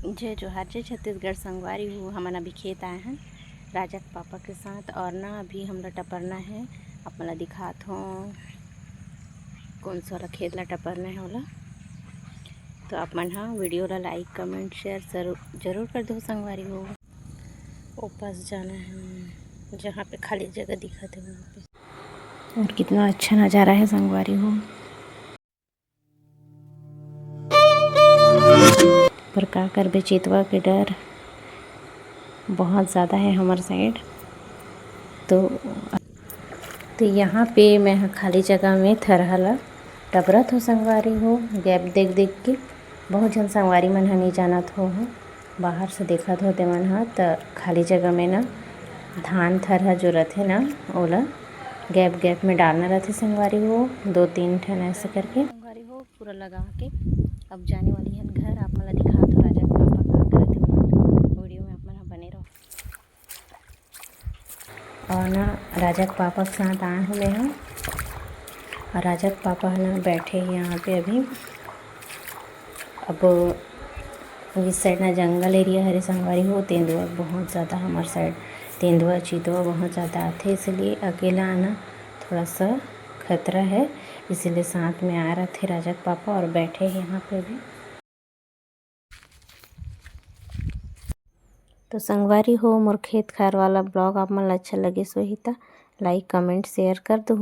जय जोहार, जय छत्तीसगढ़। संगवारी हो, हमन अभी खेत आए हैं राजा के पापा के साथ। और ना अभी हमला टपरना है, अपना दिखात हो कौन सा वाला खेत ला टपरना है वाला। तो आप मन हाँ वीडियो ला लाइक कमेंट शेयर जरूर कर दो। संगवारी हो, वो पास जाना है जहाँ पे खाली जगह दिखत है वहाँ पे। और कितना अच्छा नज़ारा है संगवारी हो। पर का करबे, चेतवा के डर बहुत ज़्यादा है हमारे साइड। तो यहाँ पे मैं खाली जगह में थरहा ला टबरत हो संगवारी हो। गैप देख देख के बहुत जन संगवारी मन ह नहीं जानत हो, बाहर से देखत हो ते मन ह। त खाली जगह में ना धान थरहा जो रथे ना ओला गैप गैप में डालना रहते संगवारी हो, 2-3 ठन ऐसे करके संगवारी हो पूरा लगा के। अब जाने वाली है घर, आप मला दिखा दो राजा के पापा का करत है वीडियो में, आप मन बने रहो। और ना राजा के पापा के साथ आए हूँ मैं यहाँ। और राजा के पापा है ना बैठे हैं यहाँ पे अभी। अब इस साइड ना जंगल एरिया है संगवारी हो। तेंदुआ बहुत ज़्यादा हमारे साइड, तेंदुआ चीतुआ बहुत ज़्यादा आते, इसलिए अकेला आना थोड़ा सा खतरा है। इसीलिए साथ में आ रहे थे राजा के पापा और बैठे हैं यहाँ पे भी। तो संगवारी हो, मोर खेत खार वाला ब्लॉग आप मन अच्छा लगे सो ही तो लाइक कमेंट शेयर कर दो।